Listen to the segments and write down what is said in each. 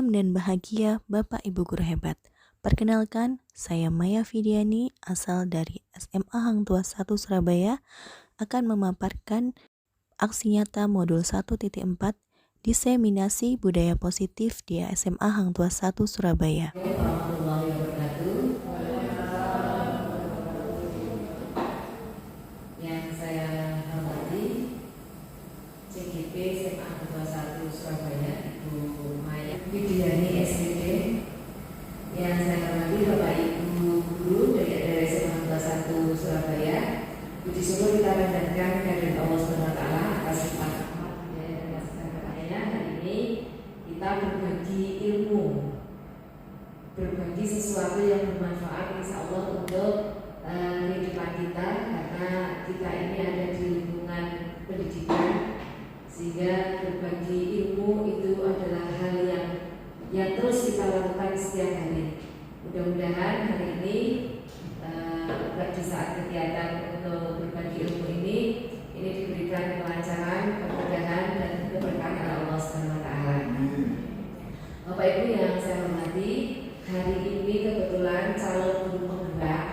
Salam dan bahagia Bapak Ibu Guru Hebat. Perkenalkan, saya Maya Fidiani, asal dari SMA Hang Tuah 1 Surabaya, akan memaparkan aksi nyata modul 1.4 Diseminasi Budaya Positif di SMA Hang Tuah 1 Surabaya. Warahmatullahi wabarakatuh. Yang saya hormati CGP SMA Hang Tuah 1 Surabaya, Ibu Maya Fidiani SPD. Yang saya hormati Bapak Ibu Guru dari SMA Hang Tuah 1 Surabaya. Puji syukur kita panjatkan kehadirat Allah SWT atas sifat rahmat dan kasih karunia. Hari ini kita berbagi ilmu, berbagi sesuatu yang bermanfaat insya Allah untuk kehidupan kita, karena kita ini ada di lingkungan pendidikan, sehingga berbagi ilmu itu adalah hal yang terus kita lakukan setiap hari. Mudah-mudahan hari ini di saat kegiatan untuk berbagi ilmu ini diberikan kelancaran, kemudahan dan keberkahan Allah SWT. Bapak Ibu yang saya hormati, hari ini kebetulan calon guru penggerak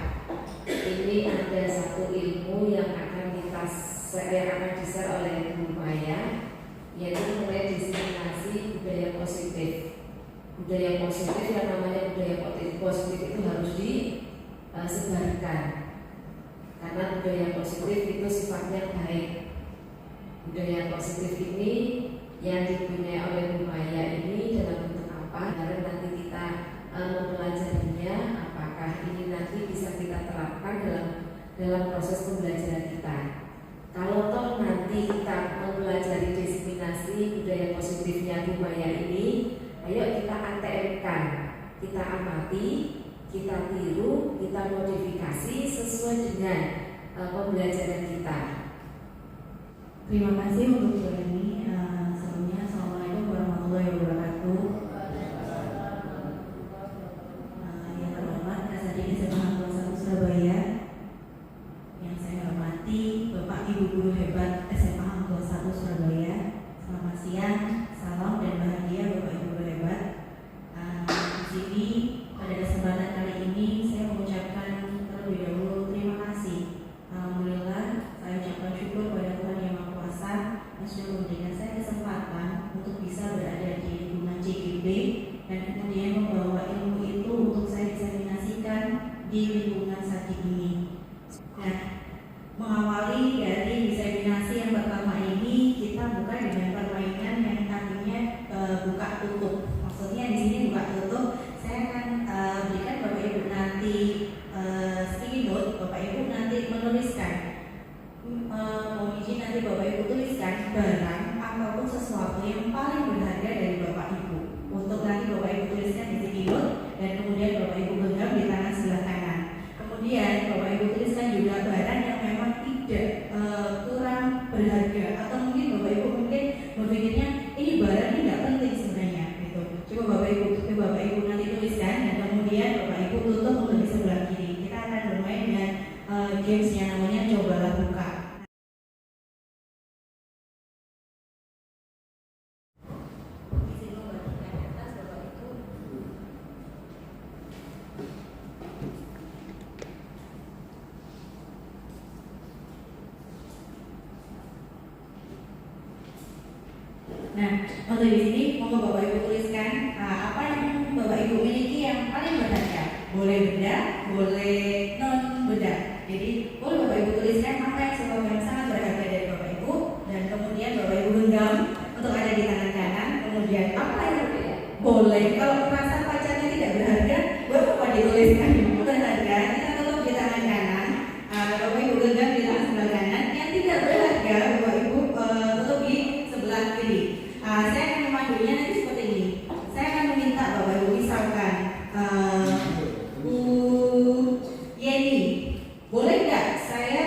ini ada satu ilmu yang akan di-share oleh Bu Maya, yaitu mengenai diseminasi budaya positif. Budaya positif, yang namanya budaya positif itu harus disebarkan, karena budaya positif itu sifatnya baik. Budaya positif ini yang dipunyai oleh Bu Maya ini dalam bentuk apa? Karena nanti kita mempelajarinya, apakah ini nanti bisa kita terapkan dalam proses pembelajaran kita. Kalau toh nanti kita mempelajari diseminasi budaya positifnya Bu Maya ini, ayo kita ATM-kan, kita amati, kita tiru, kita modifikasi sesuai dengan pembelajaran kita. Terima kasih untuk ini. Sebelumnya, Assalamualaikum warahmatullahi wabarakatuh. Yang terhormat Kasatidin SMA Hang Tuah 1 Surabaya, yang saya hormati Bapak Ibu Guru Hebat SMA Hang Tuah 1 Surabaya. Selamat siang, salam dan bahagia Bapak Ibu Guru Hebat. Di sini pada kesempatan kali ini saya mengucapkan terlebih dahulu terima kasih. Alhamdulillah, saya ucapkan syukur kepada Tuhan Yang Maha Kuasa yang sudah memberikan saya kesempatan untuk bisa berada di lingkungan CGP dan kemudian membawa ilmu itu untuk saya diseminasikan di lingkungan Sadik ini. Nah, mengawali dari diseminasi yang pertama ini, kita buka dengan permainan yang artinya buka tutup. Maksudnya di sini buka tutup, saya akan berikan Bapak Ibu nanti sticky note. Bapak Ibu nanti menuliskan, mohon izin nanti Bapak Ibu tuliskan barang ataupun sesuatu yang paling berharga dari Bapak Ibu. Untuk nanti Bapak Ibu tuliskan di sticky note dan kemudian Bapak Ibu genggam di tangan sebelah kanan. Kemudian Bapak Ibu tuliskan juga barang yang memang tidak kurang berharga, atau mungkin Bapak Ibu berpikirnya ini barang ini tidak penting sebenarnya gitu. Coba Bapak Ibu nanti tuliskan dan kemudian Bapak Ibu tutup untuk di sebelah kiri. Kita akan bermain dengan games yang namanya cobalah buka. Nah, untuk di sini monggo Bapak Ibu tuliskan apa yang Bapak Ibu miliki yang paling berharga. Boleh benda, boleh non benda. Jadi boleh Bapak Ibu tuliskan apa yang sesuatu yang sangat berharga dari Bapak Ibu, dan kemudian Bapak Ibu genggam untuk ada di tangan kanan. Kemudian apa yang boleh, kalau merasa pacarnya tidak berharga, boleh Bapak dituliskan berharga, kita tutup di tangan kanan. Bapak Ibu genggam di tangan sebelah kanan. Yang tidak berharga Bapak Ibu tutup di sebelah kiri. Saya akan memandunya nanti seperti ini. Saya akan meminta Bapak Ibu, misalkan Bu Yeni, boleh nggak saya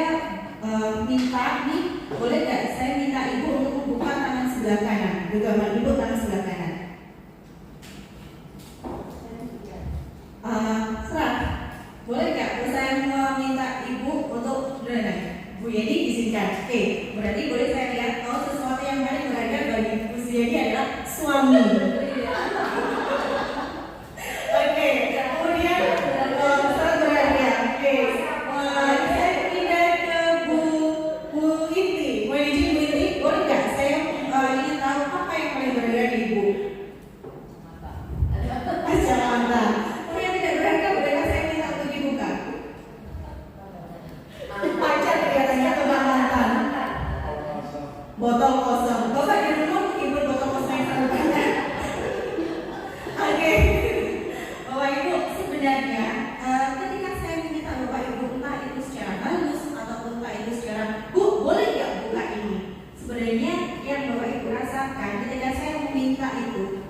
minta nih, boleh nggak saya minta Ibu untuk membuka tangan sebelah kanan, genggaman Ibu tangan sebelah kanan. Serah, boleh nggak saya meminta Ibu untuk Bu Yeni izinkan. Oke, berarti boleh saya lihat sesuatu yang paling berharga bagi Bu Yeni adalah suami.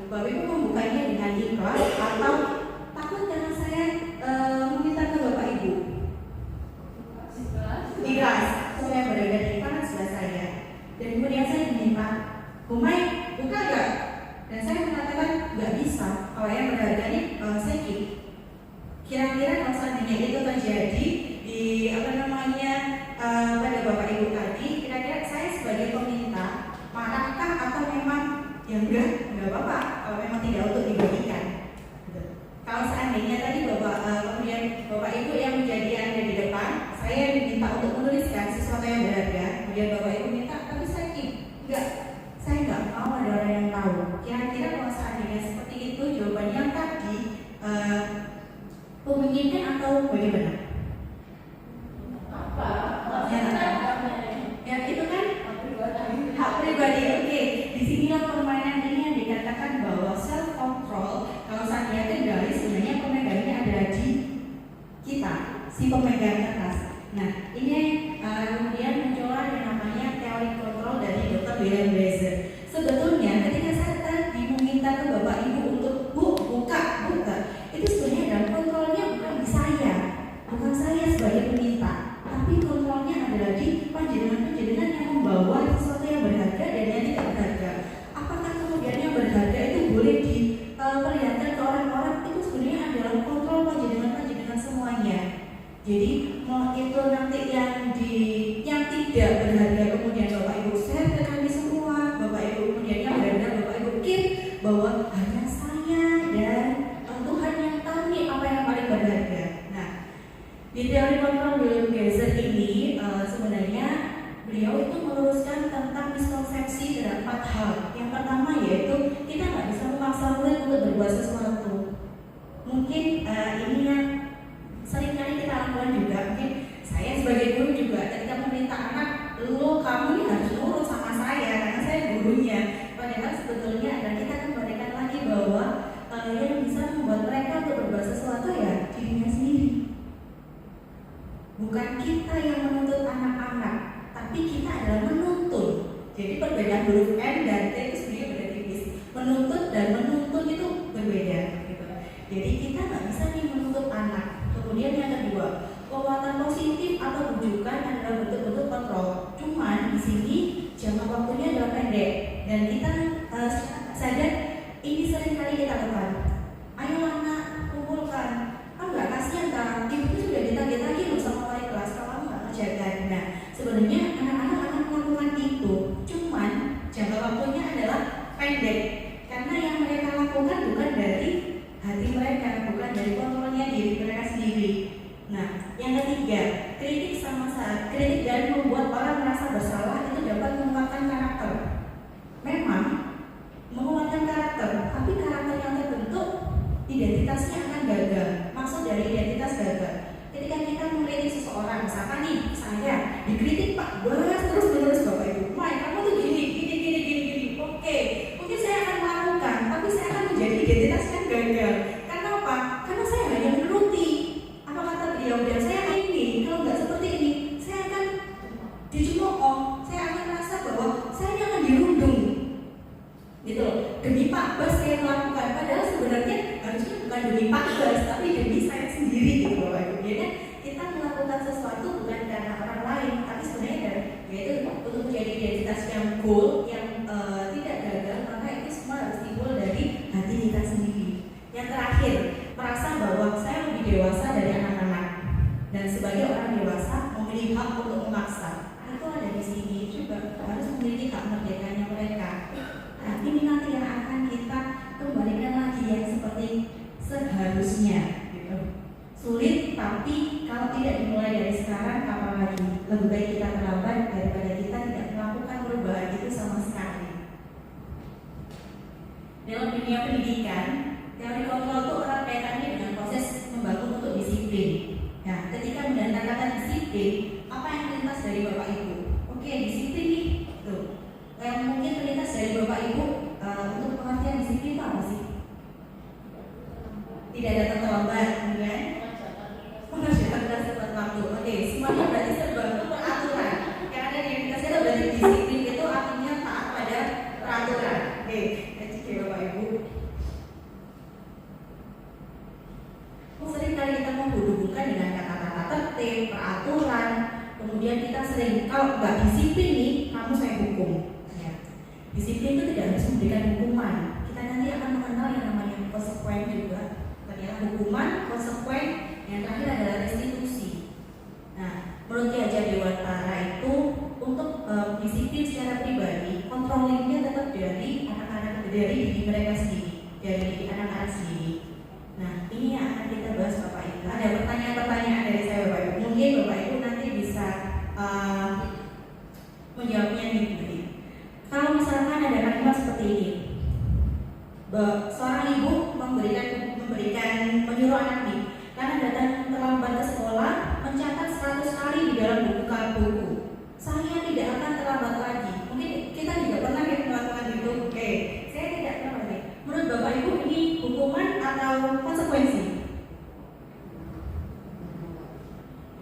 Bapak Ibu membukanya dengan ikhlas atau takut karena saya meminta ke Bapak Ibu? Ikhlas, supaya berada di kanan sebelah saya. Dan kemudian saya diminta, Humay, buka nggak? Dan saya mengatakan nggak bisa. Kalau yang berharga ini sedikit. Kira-kira kalau seandainya itu terjadi di pada Bapak Ibu tadi, kira-kira saya sebagai peminta marahkah atau memang ya enggak apa-apa kalau memang tidak untuk dibagikan. Kalau seandainya tadi kemudian Bapak Ibu yang menjadi ada di depan, saya diminta untuk menuliskan sesuatu yang berharga, kemudian Bapak Ibu minta, tapi saya enggak, saya enggak mau ada orang yang tahu. Kira-kira kalau seandainya seperti itu, jawabannya tadi memungkinkan atau bagaimana? Ya itu kan hak pribadi. Oke, disinilah permainan ini yang dikatakan bahwa self control. Kalau saya kendali sebenarnya pemegangnya ada di kita, si pemegang kertas. Nah, ini kemudian muncullah yang namanya teori kontrol dari Dr. William Blazer. Sebetulnya ketika saya tadi meminta ke Bapak Ibu untuk buka, itu sebenarnya dalam kontrolnya bukan di saya, bukan saya sebagai peminta, tapi kontrolnya adalah di panjenengan yang membawa sesuatu yang berharga dan yang tidak berharga. Apakah kemudian yang berharga itu boleh diperlihatkan ke orang-orang? Itu sebenarnya adalah kontrol panjenengan semuanya. Jadi mau itu nanti yang tidak berharga kemudian Bapak Ibu share ke kami semua, Bapak Ibu kemudian yang berharga Bapak Ibu keep bahwa hanya saya dan Tuhan yang tahu nih apa yang paling berharga. Nah, di teori kontrol William Blazer ini sebenarnya beliau itu meluruskan tentang miskonsepsi dalam 4 hal. Yang pertama yaitu kita nggak bisa memaksa murid untuk berbuat sesuatu. Mungkin ini yang seringkali kita lakukan juga. Mungkin saya sebagai guru juga ketika meminta anak, kamu ini harus nurut sama saya karena saya gurunya. Padahal sebetulnya adalah kita kembalikan lagi bahwa yang bisa membuat mereka untuk berbuat sesuatu ya dirinya sendiri. Bukan kita yang menuntut anak-anak, tapi kita adalah menuntut. Jadi perbedaan huruf N dan T itu sebenarnya beda tipis. Menuntut dan menuntut itu berbeda. Gitu. Jadi kita nggak bisa nih menuntut anak. Kemudian yang kedua, kekuatan positif atau rujukan adalah bentuk-bentuk kontrol. Cuman di sini jangka waktunya adalah pendek dan kita sadar ini seringkali kita lakukan. Ayo anak kumpulkan. Enggak kasihan kan? Ibu itu sudah ditagih-tagih loh sama wali kelas kalau kamu nggak kerjakan. Nah, sebenarnya anak-anak akan melakukan itu. Cuman jangka waktunya adalah pendek karena yang mereka lakukan bukan dari hati mereka, bukan dari kontrolnya diri mereka sendiri. Nah, yang ketiga, kritik dan membuat orang merasa bersalah itu dapat menguatkan karakter. Memang menguatkan karakter, tapi karakter yang terbentuk identitasnya akan gagal. Maksud dari identitas gagal, ketika kita mengkritik seseorang, misalkan nih saya dikritik Pak Bolas terus Bapak Ibu, kamu tuh gini. Oke, mungkin saya akan melakukan, tapi saya akan menjadi identitas yang gagal. Karena apa? Karena saya hanya menuruti apa kata beliau dan saya ini kalau nggak seperti ini, saya akan dicemooh, saya akan merasa bahwa saya akan dirundung. Gitu loh. Demi Pak Bas saya melakukan, padahal sebenarnya harusnya bukan demi Pak Bas, tapi demi saya sendiri gitu loh. Jadi kita melakukan sesuatu bukan karena orang lain, tapi sebenarnya yaitu untuk menjadi identitas yang goal, yang tidak gagal, maka itu semua harus timbul dari hati kita sendiri. Yang terakhir, merasa bahwa saya lebih dewasa dari anak-anak dan sebagai orang dewasa memiliki hak untuk memaksa. Itu ada di sini juga harus memiliki hak merdekanya mereka. Nah, ini nanti yang akan kita kembalikan lagi yang seperti seharusnya gitu. Sulit, tapi kalau tidak dimulai dari sekarang kapan lagi? Lebih baik kita terlambat daripada kita tidak melakukan perubahan itu sama sekali. Dalam dunia pendidikan, teori kontrol itu erat kaitannya dengan proses membangun untuk disiplin. Nah, ketika mendengar kata disiplin, apa yang terlintas dari Bapak Ibu? Oke, disiplin nih, tuh. Yang mungkin terlintas dari Bapak Ibu untuk pengertian disiplin itu apa sih? Tidak datang terlambat, kan? Mengerjakan tugas tepat waktu. Oke, semuanya berarti serba peraturan. Yang ada di aplikasi itu berarti disiplin itu artinya taat pada peraturan. Oke, jadi Bapak Ibu. Disiplin itu tidak harus memberikan hukuman. Kita nanti akan mengenal yang namanya konsekuen juga. Ternyata hukuman, konsekuen, yang terakhir adalah restitusi. Nah, menurut Ki Hajar Dewantara itu untuk disiplin secara pribadi, controllingnya tetap dari anak-anak, dari diri mereka sendiri, dari diri anak-anak sendiri. Nah, ini yang akan kita bahas Bapak Ibu. Ada pertanyaan-pertanyaan dari saya Bapak Ibu. Mungkin Bapak Ibu nanti bisa menjawabnya nih. Kalau misalkan ada kalimat seperti ini, seorang ibu menyuruh anak nih, karena datang terlambat ke sekolah, mencatat 100 kali di dalam buku. Saya tidak akan terlambat lagi. Mungkin kita juga pernah melakukan itu. Oke, saya tidak terlambat lagi. Menurut Bapak Ibu ini hukuman atau konsekuensi?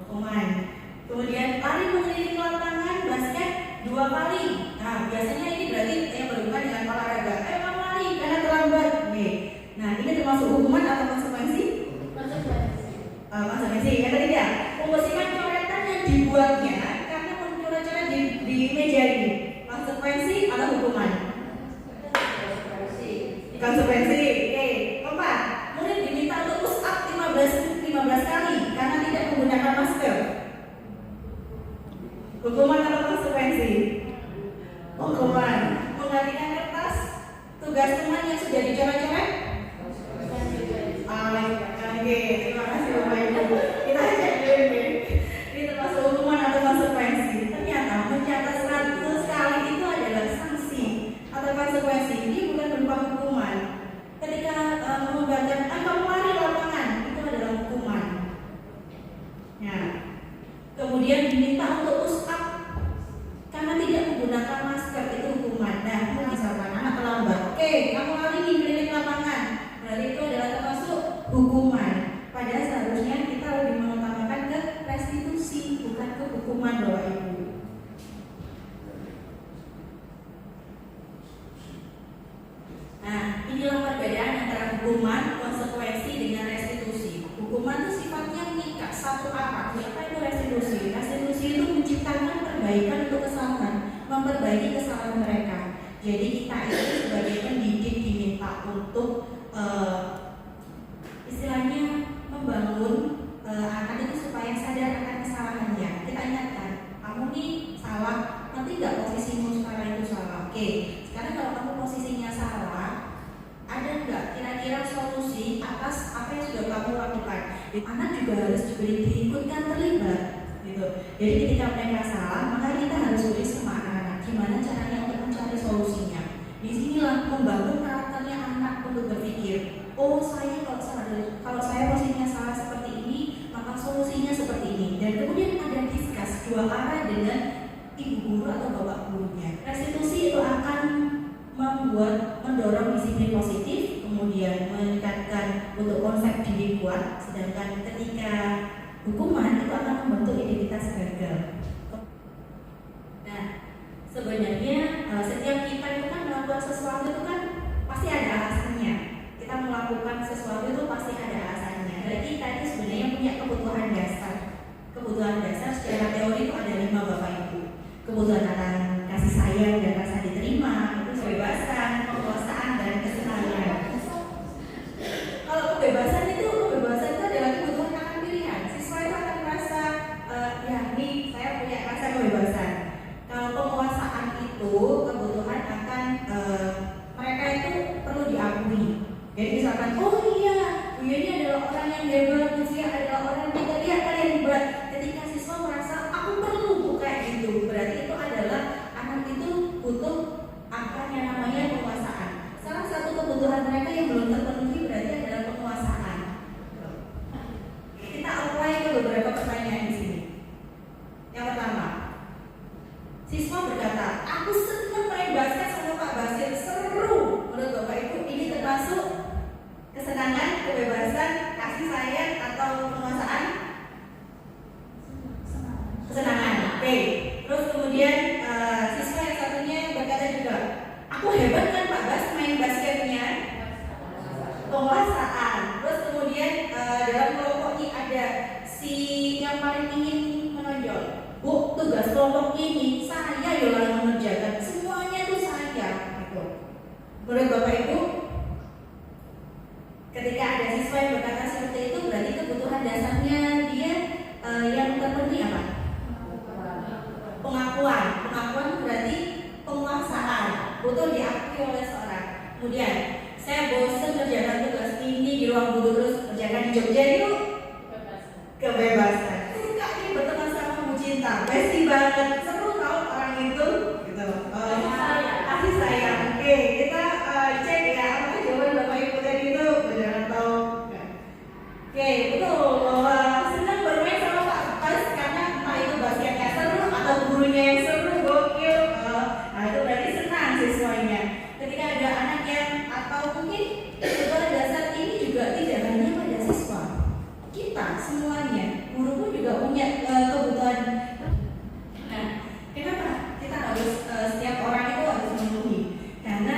Hukuman. Kemudian lari mengelilingi lapangan basket 2 kali. Nah, biasanya ini berarti yang berhubungan dengan olahraga. Kamu lari karena terlambat. Oke. Nah, ini termasuk hukuman atau konsekuensi? Konsekuensi. Yang ketiga, membersihkan coretan yang dibuatnya karena mencoret-coret di meja ini. Konsekuensi atau hukuman? Konsekuensi. Oke. Keempat, murid diminta untuk push up 15 kali karena tidak menggunakan masker. Hukuman atau konsekuensi? Hukuman. Menggantikan kertas tugas teman yang sudah dicoret-coret? Oke, terima kasih Bapak Ibu. Kita cek dulu nih. Ini termasuk hukuman atau konsekuensi? Ternyata mencatat 100 kali itu adalah sanksi atau konsekuensi. Ini bukan berupa hukuman. Ketika membaca kamu lari lapangan, itu adalah hukuman. Nah, kemudian diminta untuk push up karena tidak menggunakan masker, itu hukuman. Nah, misalkan anak terlambat, oke, kamu lari di keliling lapangan, berarti itu adalah termasuk hukuman. Padahal seharusnya kita lebih mengutamakan ke restitusi, bukan ke hukuman Bapak Ibu. Nah, inilah perbedaan antara hukuman, konsekuensi dengan restitusi. Hukuman itu sifatnya mengikat satu arah. Apa itu restitusi? Restitusi itu menciptakan perbaikan untuk kesalahan, memperbaiki kesalahan mereka. Jadi kita itu sebagai pendidik diminta untuk istilahnya membangun anak itu supaya sadar akan kesalahannya. Kita ingatkan, kamu nih salah, nanti nggak posisimu sekarang itu salah. Oke, sekarang kalau kamu posisinya salah, ada nggak kira-kira solusi atas apa yang sudah kamu lakukan? Anak juga harus diikutkan terlibat, gitu. Jadi ketika mereka salah, maka kita harus beri sama anak-anak gimana caranya untuk mencari solusinya. Disinilah membangun karakternya anak untuk berpikir, oh kalau saya posisinya salah seperti ini, maka solusinya seperti ini. Dan kemudian ada diskus 2 arah dengan ibu guru atau bapak gurunya. Restitusi itu akan mendorong disiplin positif, kemudian meningkatkan untuk konsep diri kuat, sedangkan ketika hukuman itu akan membentuk identitas gagal. Nah, sebenarnya setiap kita itu kan melakukan sesuatu itu kan pasti ada alasannya. Kita melakukan sesuatu itu pasti ada alasannya. Dan kita itu sebenarnya punya kebutuhan dasar. Kebutuhan dasar secara teori itu ada 5 Bapak Ibu. Kebutuhan akan kasih sayang dan rasa diterima, itu kebebasan, kekuasaan dan kesenangan. Kalau kebebasan itu adalah kebutuhan akan pilihan. Siswa itu akan merasa, ya ini saya punya rasa kebebasan. Kalau penguasaan itu kebutuhan akan mereka itu perlu diakui. Jadi misalkan, oh iya, Bu Yeni adalah orang yang hebat, Bu Zia adalah orang yang pintar, lihat kalian hebat. Ketika siswa merasa aku perlu kayak gitu, berarti itu adalah anak itu butuh akan yang namanya penguasaan. Salah satu kebutuhan mereka yang belum terpenuhi berarti adalah penguasaan. Kita apply ke beberapa pertanyaan di sini. Yang pertama, siswa berkata, aku senang main basket sama Pak Basir, seru. Menurut Bapak Ibu ini termasuk kesenangan, kebebasan, kasih sayang atau penguasaan? Kesenangan. Oke. Terus kemudian siswa yang satunya berkata juga, aku hebat kan Pak Bas main basketnya? Penguasaan. Terus kemudian dalam kelompok ini ada si yang paling ingin menonjol. Bu, tugas kelompok ini saya yang mengerjakan, semuanya itu saya. betul-betul diakui oleh seorang. Kemudian saya bosan kerjakan tugas ini di ruang guru terus kerjakan di Jogja itu kebebasan. Suka ini berteman sama Bu Cinta, besti banget, seru tau orang itu gitu. Kasih sayang. Oke, kita cek ya apa jawaban Bapak Ibu tadi itu benar atau enggak. Oke, betul bahwa senang bermain sama Pak Pas karena entah itu basketnya seru atau gurunya yang seru, gokil. Nah itu berarti senang siswanya. Ketika ada anak yang atau mungkin kebutuhan dasar ini juga tidak hanya pada siswa, kita semuanya, guru pun juga punya kebutuhan. Nah, kenapa kita harus setiap orang itu harus memenuhi? Karena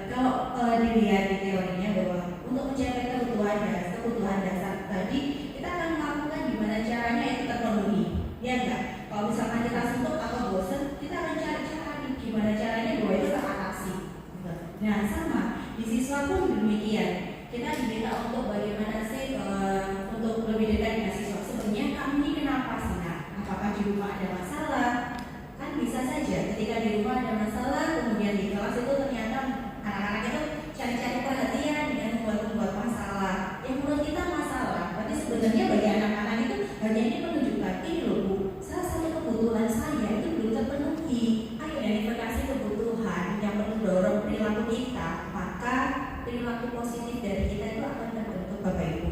kalau dilihat di teorinya bahwa untuk mencapai kebutuhan dasar tadi kita akan melakukan gimana caranya itu terpenuhi, ya enggak? Kalau misalkan kita suntuk atau bosan, kita akan cari cara gimana caranya bahwa itu teratasi. Nah, sama di siswa pun demikian. Kita diminta untuk bagaimana sih untuk lebih dekat dengan siswa. Sebenarnya kamu ini kenapa sih? Nah, apakah di rumah ada masalah? Kan bisa saja ketika di rumah ada masalah, kemudian di kelas itu ternyata anak-anak itu cari-cari perhatian dengan membuat masalah. Yang menurut kita masalah, tapi sebenarnya bagi anak-anak itu hanya ini menunjukkan ini loh Bu, salah satu kebutuhan saya itu belum terpenuhi. Ayo identifikasi kebutuhan yang mendorong perilaku kita, maka perilaku positif dari kita itu akan terbentuk Bapak Ibu.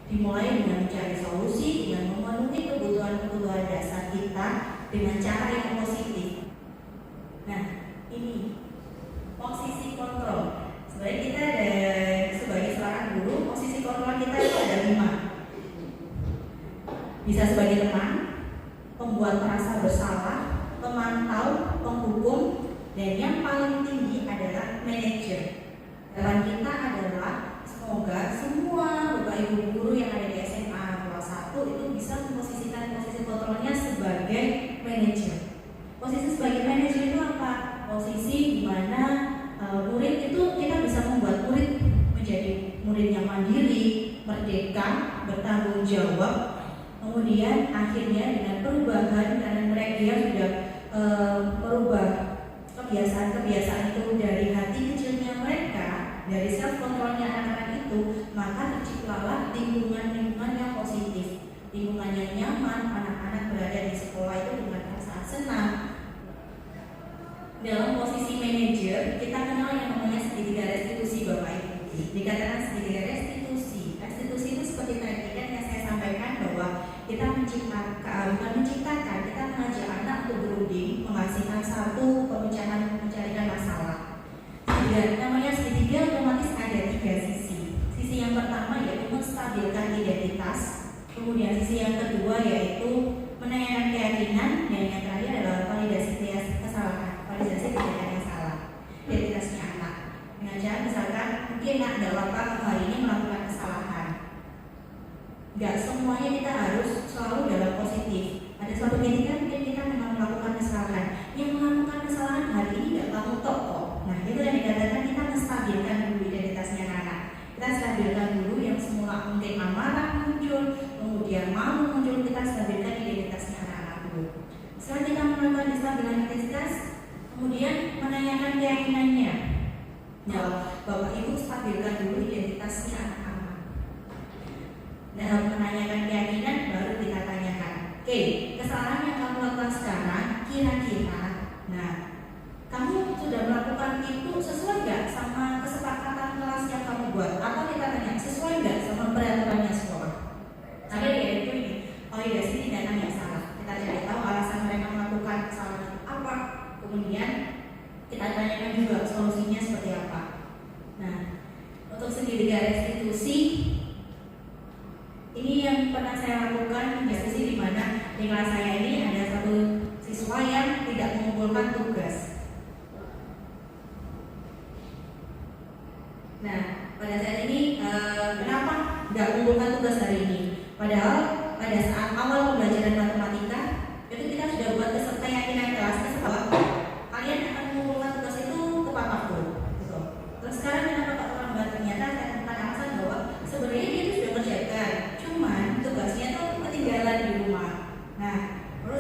Dimulai dengan mencari solusi, dengan memenuhi kebutuhan dasar kita dengan cara yang positif. Nah, ini posisi kontrol. Sebenarnya kita sebagai seorang guru, posisi kontrol kita itu ada 5. Bisa sebagai teman, pembuat merasa bersalah, pemantau, penghukum, dan yang paling tinggi adalah manajer. Dalam kita adalah semoga semua Bapak Ibu guru yang ada di SMA kelas 1 itu bisa memposisikan posisi kontrolnya sebagai manajer. Posisi sebagai manajer itu apa? Posisi di mana murid itu kita bisa membuat murid menjadi murid yang mandiri, merdeka, bertanggung jawab. Kemudian akhirnya dengan perubahan karena mereka sudah merubah kebiasaan-kebiasaan itu dari hati kecilnya mereka, dari self kontrolnya anak-anak itu, maka terciptalah lingkungan yang positif, lingkungan yang nyaman, anak-anak berada di sekolah itu dengan perasaan senang. Dalam posisi manajer, kita kenal yang namanya segitiga restitusi Bapak Ibu. Dikatakan segitiga restitusi. Restitusi itu seperti tadi kan yang saya sampaikan bahwa kita bukan menciptakan, kita mengajak anak untuk berunding, menghasilkan satu mencarikan masalah. Dan namanya segitiga otomatis ada 3 sisi. Sisi yang pertama yaitu menstabilkan identitas, kemudian sisi yang kedua yaitu menanyakan keyakinan, dan yang terakhir adalah validasi kesalahan, validasi keyakinan yang salah, identitasnya anak. Dengan cara misalkan mungkin anak dalam hari ini melakukan kesalahan. Gak semuanya kita harus selalu dalam positif. Ada suatu ketika mungkin kita memang melakukan kesalahan. Yang melakukan kesalahan hari ini gak kamu kok. Nah itu yang dikatakan kita menstabilkan dulu identitasnya anak. Kita stabilkan dulu yang semula mungkin amarah muncul, kemudian malu muncul, kita stabilkan identitasnya anak-anak dulu. Setelah kita melakukan stabilan identitas, kemudian menanyakan keyakinannya. Nah, Bapak Ibu stabilkan dulu identitasnya anak-anak. Dalam menanyakan keyakinan baru kita tanyakan, oke, kesalahan yang kamu lakukan sekarang kira-kira, nah, kamu sudah melakukan itu sesuai nggak sama kesepakatan kelas yang kamu buat? Atau kita tanya, sesuai nggak sama peraturannya sekolah? Ada yaitu ini, oh iya sini data yang salah. Kita cari tahu alasan mereka melakukan kesalahan itu apa. Kemudian kita tanyakan juga solusinya seperti apa. Nah, untuk segitiga restitusi ini yang pernah saya lakukan restitusi di mana di kelas saya ini ada satu siswa yang tidak mengumpulkan tugas. Nah, pada saat ini kenapa nggak mengumpulkan tugas hari ini? Padahal pada saat awal pembelajaran matematika itu kita sudah buat keyakinan kelasnya bahwa kalian akan mengumpulkan tugas itu tepat waktu. Gitu. Terus sekarang kenapa Pak terlambat? Ternyata saya temukan alasan bahwa sebenarnya dia itu sudah kerjakan, cuman tugasnya tuh ketinggalan di rumah. Nah, terus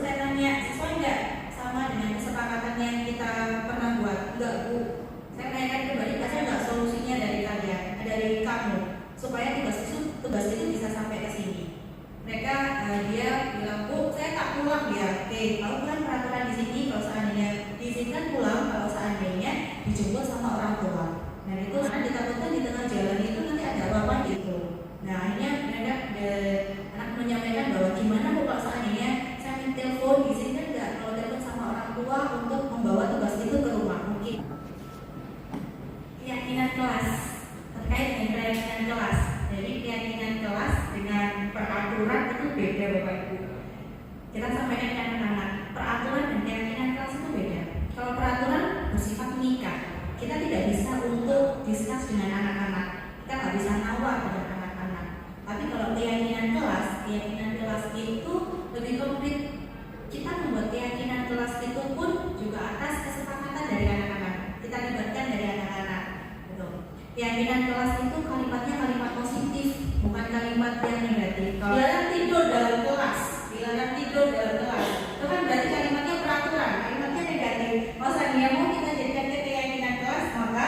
keyakinan kelas itu kalimatnya kalimat positif, bukan kalimat yang negatif. Dilarang tidur dalam kelas, dilarang tidur dalam kelas. Itu kan berarti kalimatnya peraturan, kalimatnya negatif. Masa dia mau kita jadikan keyakinan kelas, maka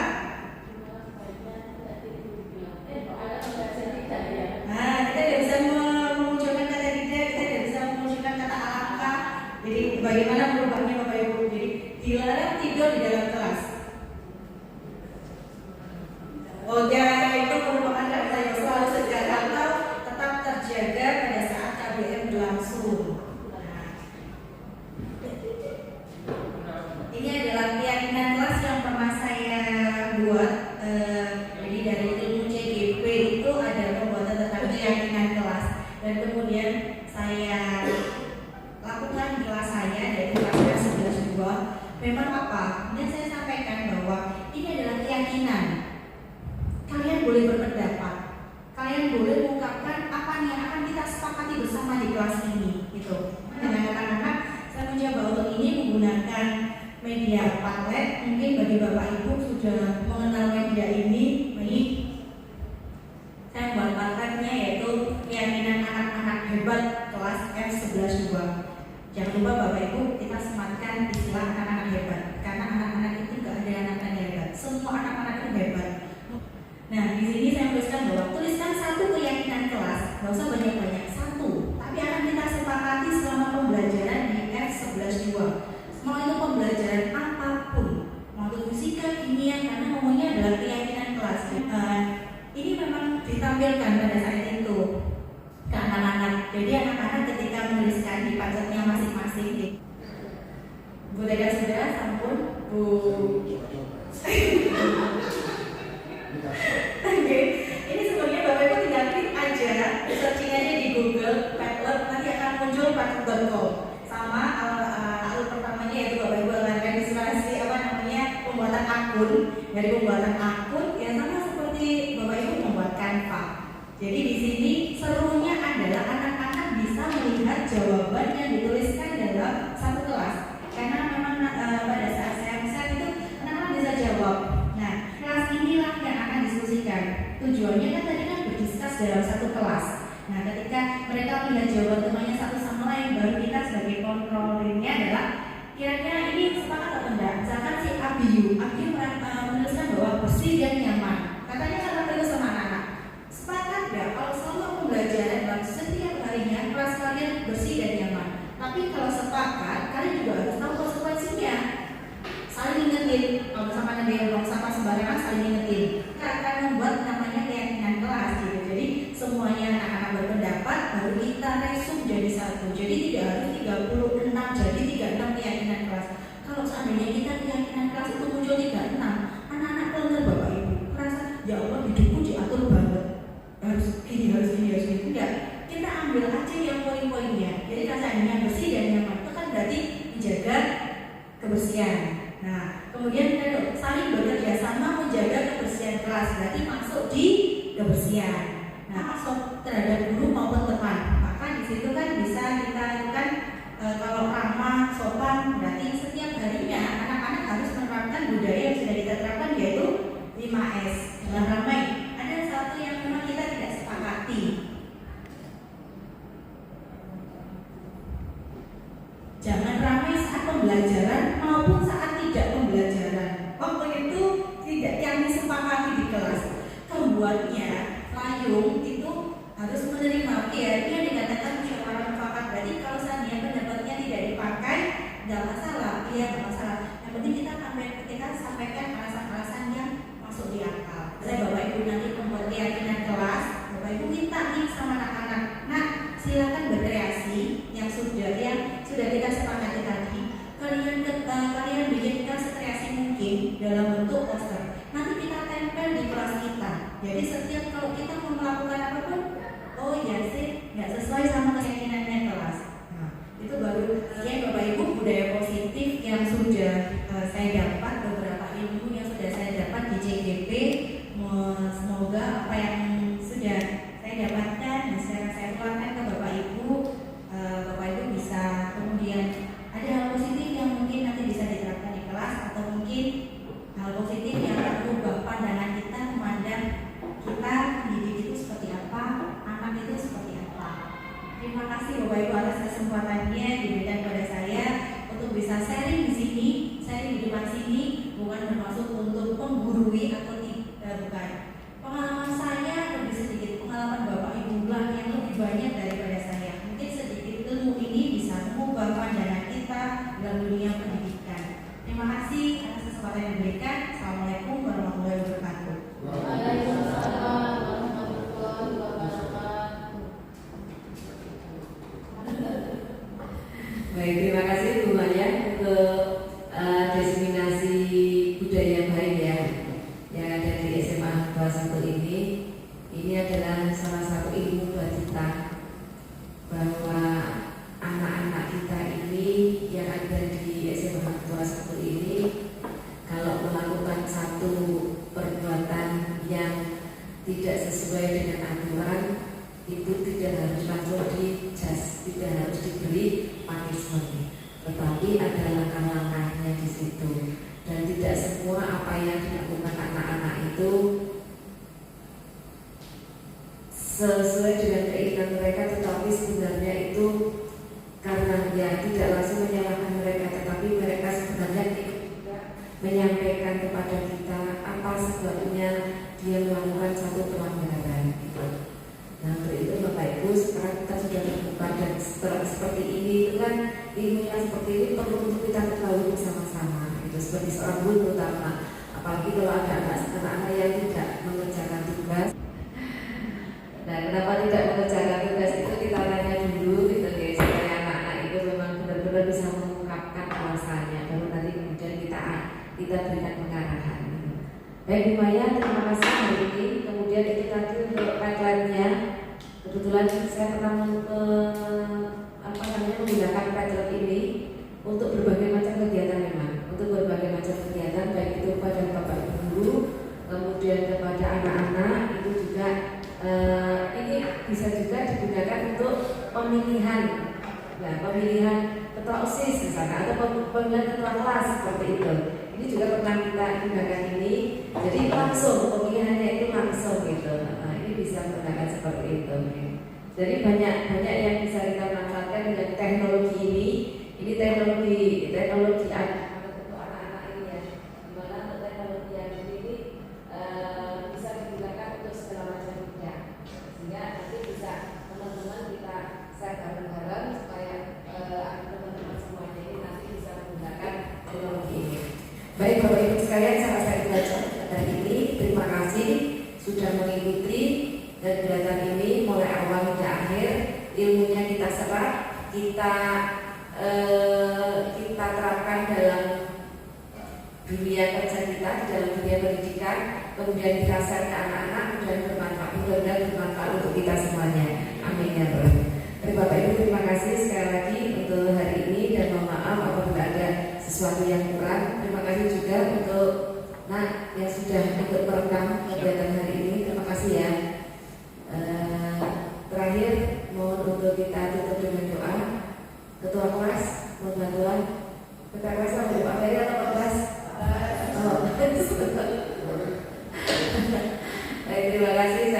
kita tidak bisa memunculkan kata tidak, kita tidak bisa memunculkan kata alangkah. Jadi bagaimana merubahnya Bapak Ibu? Jadi dilarang tidur di dalam kelas. Itu merupakan kata yang selalu sejaga atau tetap terjaga pada saat KBM berlangsung. Ini adalah keyakinan kelas yang pernah saya buat. Jadi dari ilmu CGP itu ada pembuatan tentang keyakinan kelas, dan kemudian saya lakukan di kelas saya, dari kelas 11 memang apa? Kemudian saya sampaikan bahwa ini adalah keyakinan. Kalian boleh berpendapat, kalian boleh mengungkapkan apa yang akan kita sepakati bersama di kelas ini, gitu. Dengan anak-anak, saya mencoba untuk ini menggunakan media Padlet. Mungkin bagi Bapak Ibu sudah mengenal media ini. Baik, saya buat Padletnya yaitu keyakinan anak-anak hebat kelas F11-2. Jangan lupa Bapak Ibu, kita sematkan istilah anak-anak hebat, karena anak-anak itu gak ada anak-anak hebat, semua anak-anak itu hebat. Nah, di sini saya tuliskan bahwa tuliskan satu keyakinan kelas, nggak usah banyak-banyak, satu, tapi akan kita sepakati selama pembelajaran di F11-2. Mau itu pembelajaran apapun, mau itu fisika, kimia, karena ngomongnya adalah keyakinan kelas. Ini memang ditampilkan pada saat itu ke anak-anak. Jadi anak-anak ketika menuliskan di pajaknya masing-masing, Bu Tega sudah, sampun, Bu. Oke, ini sebenarnya Bapak Ibu tinggal klik aja, searching aja di Google Padlet, nanti akan muncul padlet.com. Sama alur pertamanya yaitu Bapak Ibu akan registrasi pembuatan akun. Dari pembuatan akun ya sama seperti Bapak Ibu membuat Canva. Jadi di sini serunya adalah anak-anak bisa melihat jawaban yang dituliskan dalam satu kelas. Karena memang pada saat saya itu anak-anak bisa jawab. Nah, kelas inilah yang akan diskusikan. Tujuannya kan tadi kan berdiskus dalam satu kelas. Nah, ketika mereka melihat jawaban temannya satu sama lain, baru kita sebagai kontrolnya adalah kira-kira ini sepakat atau enggak. Misalkan si Abiyu menuliskan bahwa bersih dan nyaman. Katanya kan terus sama anak-anak. Sepakat nggak kalau selama pembelajaran dalam setiap harinya kelas kalian bersih dan nyaman? Tapi kalau sepakat, kalian juga harus tahu konsekuensinya. Saling ingetin, kalau sama ada yang buang sampah sembarangan saling ingetin. Kita akan membuat namanya keyakinan kelas gitu. Jadi semuanya anak-anak berpendapat, baru kita resum jadi satu. Jadi tidak harus 36, jadi 36 keyakinan kelas. Kalau seandainya kita keyakinan kelas itu muncul 36, anak-anak keluar Bapak Ibu merasa ya Allah hidupku diatur banget, harus gini, harus gini, harus gini. Enggak, kita ambil aja yang poin-poinnya. Jadi rasanya bersih dan nyaman itu kan berarti menjaga kebersihan. Nah, kemudian kalau saling bekerja sama menjaga kebersihan kelas, berarti masuk di kebersihan. Nah, masuk terhadap guru maupun teman. Maka di situ kan bisa kita lakukan kalau ramah, sopan, berarti setiap harinya anak-anak harus menerapkan budaya yang sudah kita terapkan yaitu 5S. Dengan ramai, ada satu yang memang kita tidak sepakati. Jangan ramai saat pembelajaran maupun saat tidak pembelajaran. Waktu itu tidak yang disepakati di kelas. Pembuatnya payung itu harus menerima. Ya, ini dikatakan musyawarah mufakat. Berarti kalau seandainya pendapatnya tidak dipakai, nggak masalah. Iya, nggak masalah. Yang penting kita sampaikan alasan-alasan yang masuk di akal. Saya Bapak Ibu nanti membuat keyakinan kelas. Bapak Ibu minta nih sama anak-anak. Nah, silakan berkreasi yang sudah kita sepakati tadi. Kalian bikinkan sekreasi mungkin dalam bentuk poster. Nanti kita tempel di kelas kita. Jadi setiap kalau kita mau melakukan apapun, oh ya sih, nggak sesuai sama keyakinannya kelas. Nah, itu baru ya Bapak Ibu budaya positif yang sudah saya dapat, beberapa ilmu yang sudah saya dapat di CGP. Semoga apa yang sudah saya dapatkan bisa saya keluarkan ke Bapak Ibu. Bapak Ibu bisa kemudian ada hal positif yang mungkin nanti bisa diterapkan di kelas, atau mungkin hal positif yang akan merubah pandangan kita memandang bisa sharing di sini, sharing di depan sini, bukan bermaksud untuk menggurui atau bukan. Pengalaman saya lebih sedikit, pengalaman Bapak Ibu lah yang lebih banyak daripada saya. Mungkin sedikit ilmu ini bisa mengubah pandangan kita dalam dunia pendidikan. Terima kasih atas kesempatan yang diberikan. Assalamualaikum warahmatullahi wabarakatuh. Waalaikumsalam warahmatullahi wabarakatuh. Baik, terima kasih Bu Maya untuk diseminasi budaya baik ya yang ada di SMA 21 ini. Ini adalah salah satu ilmu buat kita bahwa anak-anak kita ini yang ada di SMA 21 ini kalau melakukan satu perbuatan yang tidak sesuai dengan aturan itu tidak harus langsung di-judge, tidak harus diberi punishment, tetapi ada langkah-langkahnya di situ. Dan tidak semua apa yang dilakukan anak-anak itu sesuai dengan keinginan mereka, tetapi sebenarnya itu karena ya tidak langsung menyalahkan mereka, tetapi mereka sebenarnya juga menyampaikan kepada kita apa sebabnya dia melakukan satu pelanggaran gitu. Nah untuk itu Bapak Ibu sekarang kita sudah terbuka dan seperti ini itu kan ilmu yang seperti ini perlu untuk kita ketahui bersama-sama. Seperti seorang guru terutama, apalagi kalau ada anak-anak yang tidak mengerjakan tugas. Nah, kenapa tidak mengerjakan tugas itu kita tanya dulu gitu guys, supaya anak-anak itu memang benar-benar bisa mengungkapkan alasannya, baru nanti kemudian kita berikan pengarahan. Baik Bu Maya, terima kasih hari ini. Kemudian itu tadi untuk tagline-nya, kebetulan saya pernah menggunakan tagline ini untuk berbagai macam kegiatan memang. Untuk berbagai macam kegiatan baik itu pada Bapak Guru, kemudian kepada anak-anak itu juga ini bisa juga digunakan untuk pemilihan, ya pemilihan ketua OSIS misalkan atau pemilihan ketua kelas seperti itu. Ini juga pernah kita gunakan ini, jadi langsung pemilihannya itu langsung gitu. Nah, ini bisa menggunakan seperti itu. Jadi banyak yang bisa kita manfaatkan dengan teknologi ini. Ini teknologi untuk anak-anak ini ya, dimana untuk teknologi yang ini bisa digunakan untuk segala macam bidang, sehingga nanti bisa teman-teman kita share bareng-bareng supaya teman-teman semuanya ini nanti bisa menggunakan teknologi ini. Baik Bapak Ibu sekalian, saya belajar hari ini. Terima kasih sudah mengikuti kegiatan ini mulai awal hingga akhir. Ilmunya kita serap, kita terapkan dalam dunia kerja kita, di dalam dunia pendidikan, kemudian kita share ke anak-anak dan bermanfaat untuk kita semuanya. Amin ya Tuhan. Bapak Ibu terima kasih sekali lagi untuk hari ini dan mohon maaf apabila ada sesuatu yang kurang. Terima kasih juga untuk yang sudah ikut merekam kegiatan hari ini. Terima kasih ya. Terakhir mohon untuk kita tutup dengan doa. Ketua kelas, mohon bantuan. Ketua kelas apa Pak Ferry atau Pak Kelas? Baik, terima kasih.